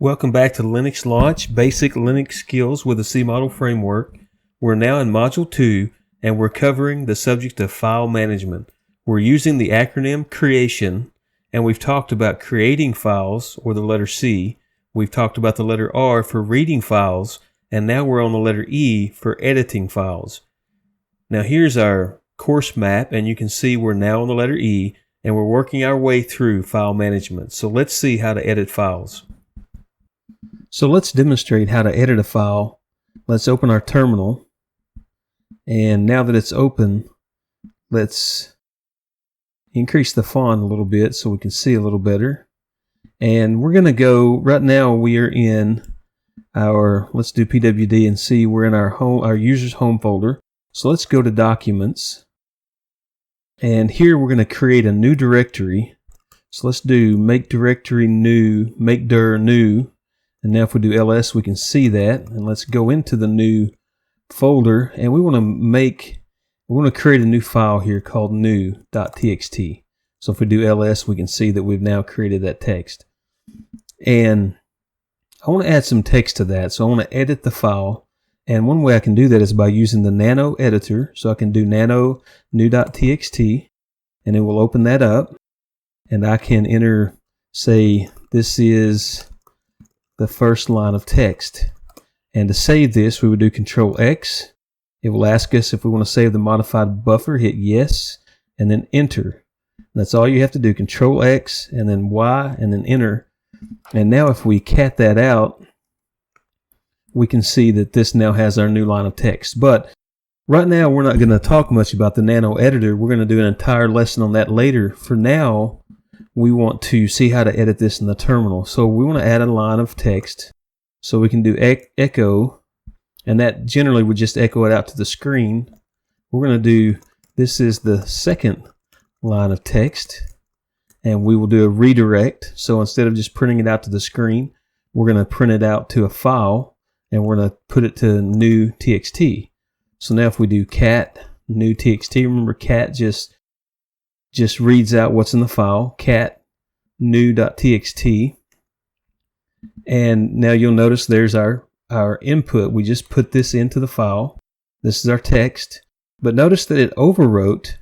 Welcome back to Linux Launch, Basic Linux Skills with the C-Model Framework. We're now in Module 2, and we're covering the subject of file management. We're using the acronym CREATION, and we've talked about creating files, or the letter C. We've talked about the letter R for reading files, and now we're on the letter E for editing files. Now here's our course map, and you can see we're now on the letter E, and we're working our way through file management. So let's see how to edit files. So let's demonstrate how to edit a file. Let's open our terminal, and now that it's open, let's increase the font a little bit so we can see a little better. And we're going to go, right now we are in our, let's do pwd and see, we're in our user's home folder. So let's go to Documents, and here we're going to create a new directory. So let's do make directory new, make dir new. And now if we do ls, we can see that. And let's go into the new folder, and we want to create a new file here called new.txt. So if we do ls, we can see that we've now created that text. And I want to add some text to that. So I want to edit the file. And one way I can do that is by using the nano editor. So I can do nano new.txt, and it will open that up. And I can enter, say, this is the first line of text. And to save this, we would do Control X. It will ask us if we want to save the modified buffer. Hit yes, and then enter. And that's all you have to do. Control X, and then Y, and then enter. And now if we cat that out, we can see that this now has our new line of text. But right now, we're not going to talk much about the nano editor. We're going to do an entire lesson on that later. For now, we want to see how to edit this in the terminal. So we want to add a line of text. So we can do echo, and that generally would just echo it out to the screen. We're going to do, this is the second line of text, and we will do a redirect. So instead of just printing it out to the screen, we're going to print it out to a file, and we're going to put it to new txt. So now if we do cat new txt, remember cat just reads out what's in the file, cat new.txt. And now you'll notice there's our input. We just put this into the file. This is our text. But notice that it overwrote,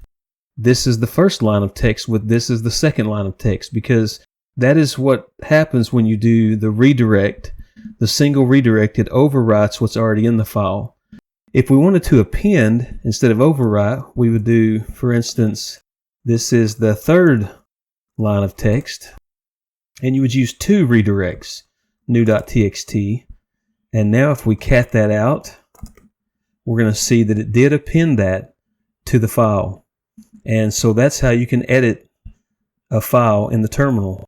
this is the first line of text with this is the second line of text, because that is what happens when you do the redirect, the single redirect. It overwrites what's already in the file. If we wanted to append instead of overwrite, we would do, for instance, this is the third line of text, and you would use two redirects, new.txt. And now if we cat that out, we're going to see that it did append that to the file. And so that's how you can edit a file in the terminal.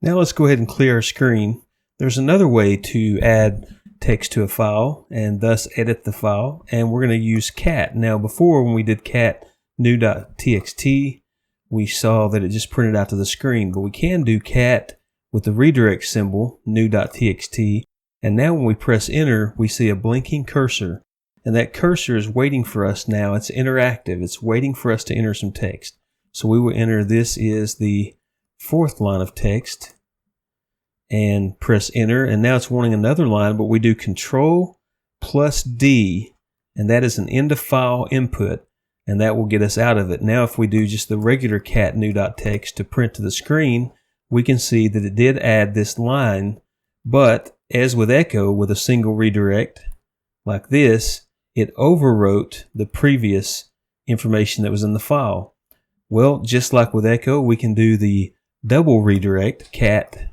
Now let's go ahead and clear our screen. There's another way to add text to a file and thus edit the file, and we're going to use cat. Now before, when we did cat new.txt, we saw that it just printed out to the screen, but we can do cat with the redirect symbol, new.txt, and now when we press enter, we see a blinking cursor, and that cursor is waiting for us now. It's interactive. It's waiting for us to enter some text. So we will enter, this is the fourth line of text, and press enter, and now it's wanting another line, but we do Control plus D, and that is an end of file input, and that will get us out of it. Now if we do just the regular cat new.txt to print to the screen, we can see that it did add this line, but as with echo, with a single redirect like this, it overwrote the previous information that was in the file. Well, just like with echo, we can do the double redirect, cat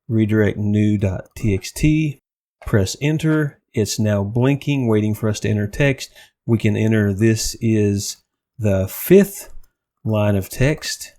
redirect new.txt, press enter. It's now blinking, waiting for us to enter text. We can enter, this is the fifth line of text,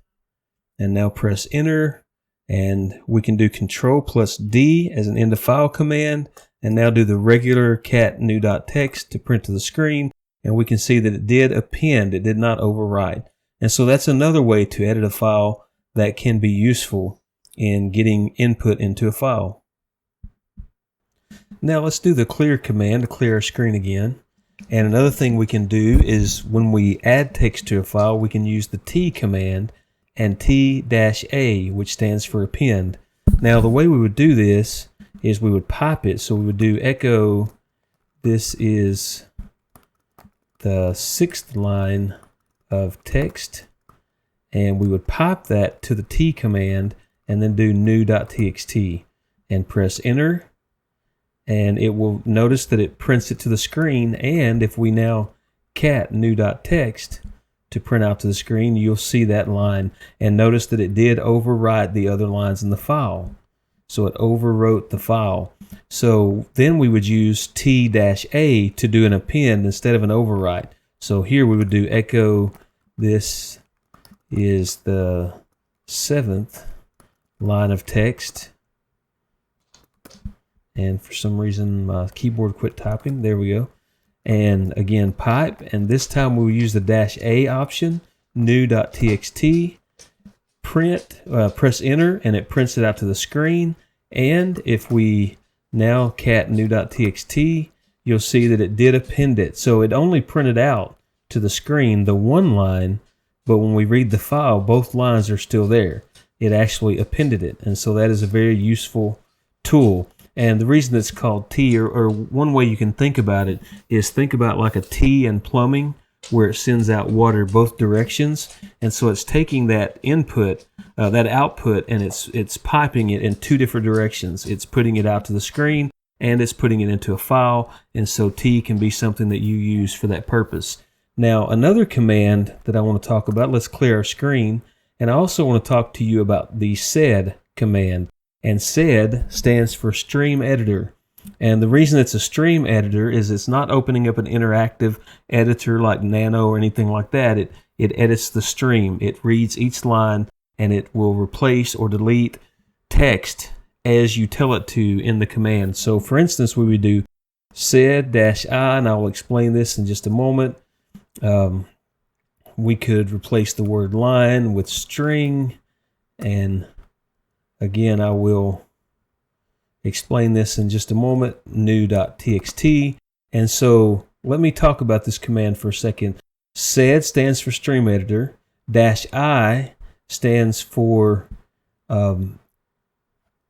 and now press enter, and we can do Control plus D as an end of file command, and now do the regular cat new.txt to print to the screen, and we can see that it did append, it did not overwrite. And so that's another way to edit a file that can be useful in getting input into a file. Now let's do the clear command to clear our screen again. And another thing we can do is when we add text to a file, we can use the T command and T-A, which stands for append. Now the way we would do this is we would pipe it. So we would do echo, this is the 6th line of text, and we would pipe that to the T command and then do new.txt and press enter, and it will notice that it prints it to the screen. And if we now cat new.text to print out to the screen, you'll see that line, and notice that it did overwrite the other lines in the file. So it overwrote the file. So then we would use T-A to do an append instead of an overwrite. So here we would do echo, this is the 7th line of text. And for some reason my keyboard quit typing. There we go. And again, pipe, and this time we'll use the -A option, new.txt, print, press enter, and it prints it out to the screen. And if we now cat new.txt, you'll see that it did append it. So it only printed out to the screen the one line, but when we read the file, both lines are still there. It actually appended it, and so that is a very useful tool. And the reason it's called T, or one way you can think about it, is think about like a T in plumbing, where it sends out water both directions. And so it's taking that input, that output, and it's piping it in two different directions. It's putting it out to the screen, and it's putting it into a file. And so T can be something that you use for that purpose. Now, another command that I want to talk about, let's clear our screen. And I also want to talk to you about the sed command. And sed stands for stream editor. And the reason it's a stream editor is it's not opening up an interactive editor like Nano or anything like that. It edits the stream. It reads each line, and it will replace or delete text as you tell it to in the command. So for instance, we would do sed-I, and I will explain this in just a moment. We could replace the word line with string, and again, I will explain this in just a moment, new.txt. And so let me talk about this command for a second. Sed stands for stream editor, -I stands for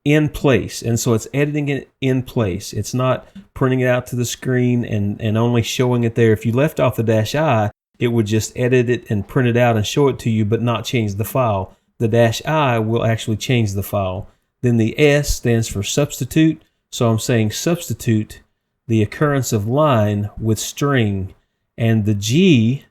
in place. And so it's editing it in place. It's not printing it out to the screen and only showing it there. If you left off the -I, it would just edit it and print it out and show it to you, but not change the file. The -I will actually change the file. Then the S stands for substitute. So I'm saying substitute the occurrence of line with string. And the G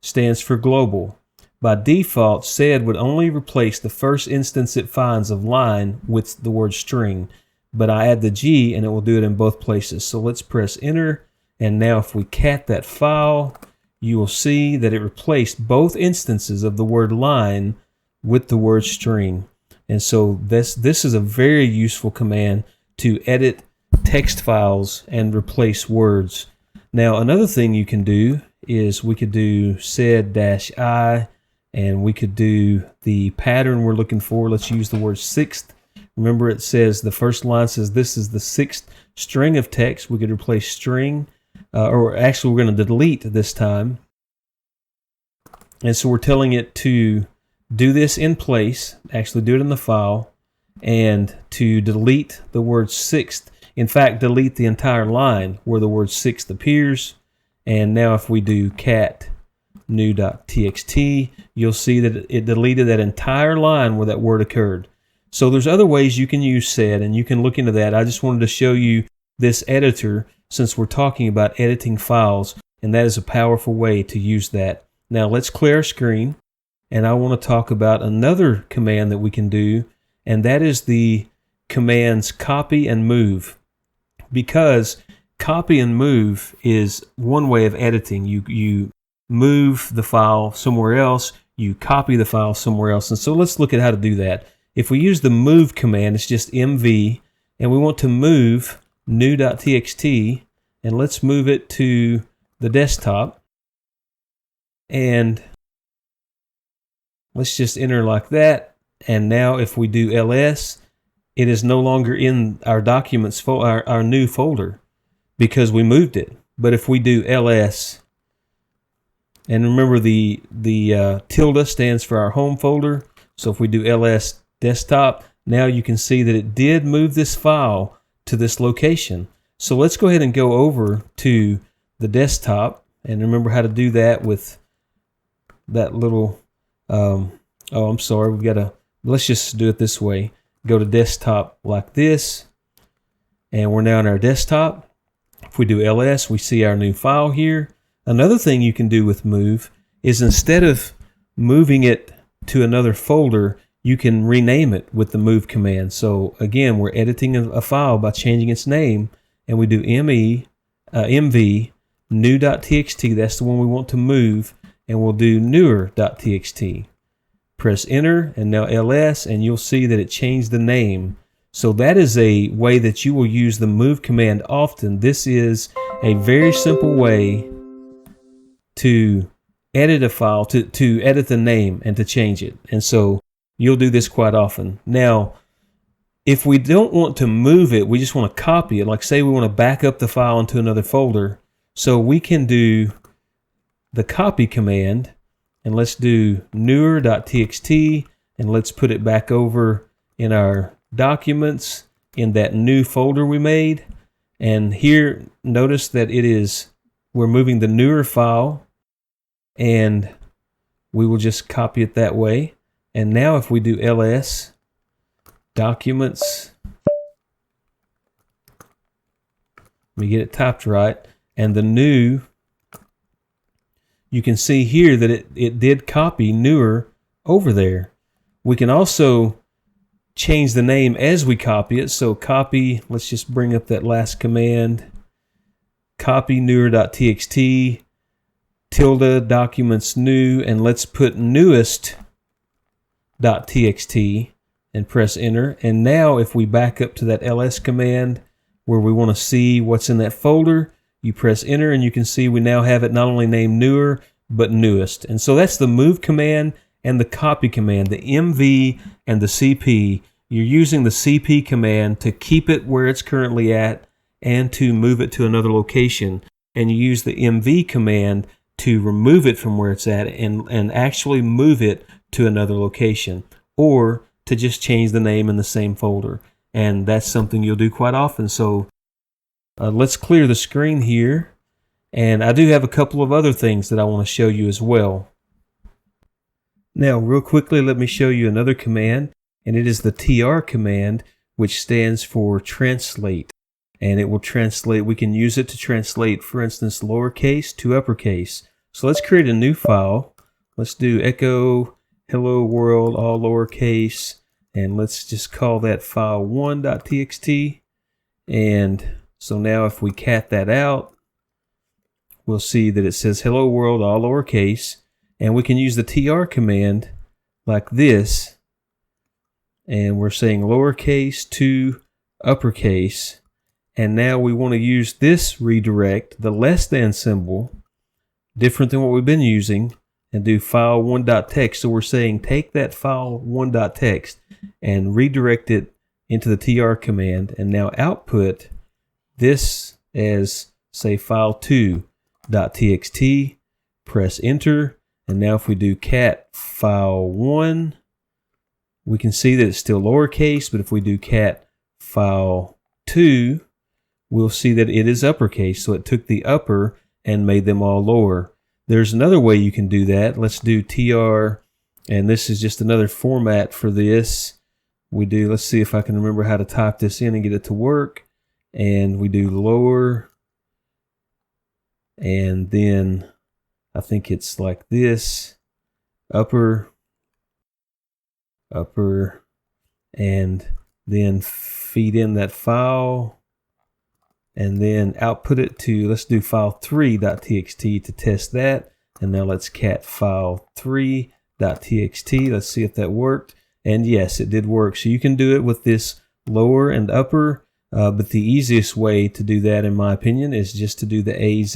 stands for global. By default, sed would only replace the first instance it finds of line with the word string. But I add the G, and it will do it in both places. So let's press enter. And now if we cat that file, you will see that it replaced both instances of the word line with the word string. And so this is a very useful command to edit text files and replace words. Now another thing you can do is we could do sed-I, and we could do the pattern we're looking for. Let's use the word 6th. Remember, it says the first line says this is the 6th string of text. We could replace string, or actually we're going to delete this time. And so we're telling it to do this in place, actually do it in the file, and to delete the word 6th. In fact, delete the entire line where the word 6th appears. And now if we do cat new.txt, you'll see that it deleted that entire line where that word occurred. So there's other ways you can use sed, and you can look into that. I just wanted to show you this editor since we're talking about editing files, and that is a powerful way to use that. Now let's clear our screen. And I want to talk about another command that we can do, and that is the commands copy and move. Because copy and move is one way of editing. You move the file somewhere else, you copy the file somewhere else. And so let's look at how to do that. If we use the move command, it's just MV, and we want to move new.txt, and let's move it to the desktop. And let's just enter like that. And now if we do ls, it is no longer in our documents, our new folder, because we moved it. But if we do ls, and remember the tilde stands for our home folder. So if we do ls desktop, now you can see that it did move this file to this location. So let's go ahead and go over to the desktop, and remember how to do that with that little, oh, I'm sorry, let's just do it this way. Go to desktop like this, and we're now in our desktop. If we do ls, we see our new file here. Another thing you can do with move is, instead of moving it to another folder, you can rename it with the move command. So again, we're editing a file by changing its name, and we do mv new.txt, that's the one we want to move, and we'll do newer.txt. Press enter, and now ls, and you'll see that it changed the name. So that is a way that you will use the move command often. This is a very simple way to edit a file, to edit the name and to change it. And so you'll do this quite often. Now, if we don't want to move it, we just want to copy it. Like say we want to back up the file into another folder. So we can do the copy command, and let's do newer.txt, and let's put it back over in our documents in that new folder we made. And here, notice that we're moving the newer file, and we will just copy it that way. And now if we do ls, documents, we get it typed right, and the new, you can see here that it did copy newer over there. We can also change the name as we copy it. So copy, let's just bring up that last command, copy newer.txt, tilde documents new, and let's put newest.txt and press enter. And now if we back up to that ls command where we want to see what's in that folder, you press enter, and you can see we now have it not only named newer, but newest. And so that's the move command and the copy command, the mv and the cp. You're using the cp command to keep it where it's currently at and to move it to another location. And you use the mv command to remove it from where it's at and actually move it to another location, or to just change the name in the same folder. And that's something you'll do quite often. So let's clear the screen here, and I do have a couple of other things that I want to show you as well. Now real quickly, let me show you another command, and it is the tr command, which stands for translate. And it will translate, we can use it to translate, for instance, lowercase to uppercase. So let's create a new file. Let's do echo hello world all lowercase, and let's just call that file 1.txt. And so now if we cat that out, we'll see that it says hello world all lowercase, and we can use the tr command like this, and we're saying lowercase to uppercase. And now we want to use this redirect, the less than symbol, different than what we've been using, and do file 1.txt. So we're saying take that file 1.txt and redirect it into the tr command, and now output this as, say, file 2.txt, press enter, and now if we do cat file 1, we can see that it's still lowercase, but if we do cat file 2, we'll see that it is uppercase. So it took the upper and made them all lower. There's another way you can do that. Let's do tr, and this is just another format for this. Let's see if I can remember how to type this in and get it to work. And we do lower, and then I think it's like this, upper, and then feed in that file, and then output it to, let's do file 3.txt to test that. And now let's cat file 3.txt. Let's see if that worked. And yes, it did work. So you can do it with this lower and upper, but the easiest way to do that, in my opinion, is just to do the AZ,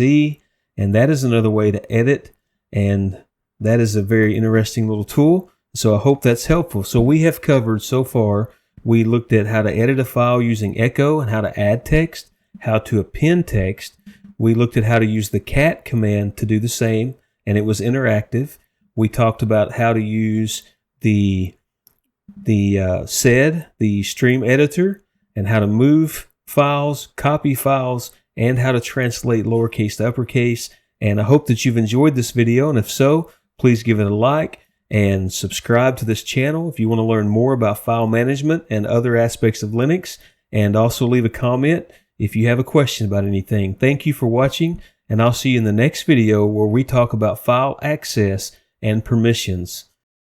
and that is another way to edit, and that is a very interesting little tool. So I hope that's helpful. So we have covered so far, we looked at how to edit a file using echo and how to add text, how to append text. We looked at how to use the cat command to do the same, and it was interactive. We talked about how to use the sed, the stream editor, and how to move files, copy files, and how to translate lowercase to uppercase. And I hope that you've enjoyed this video, and if so, please give it a like and subscribe to this channel if you want to learn more about file management and other aspects of Linux, and also leave a comment if you have a question about anything. Thank you for watching, and I'll see you in the next video where we talk about file access and permissions.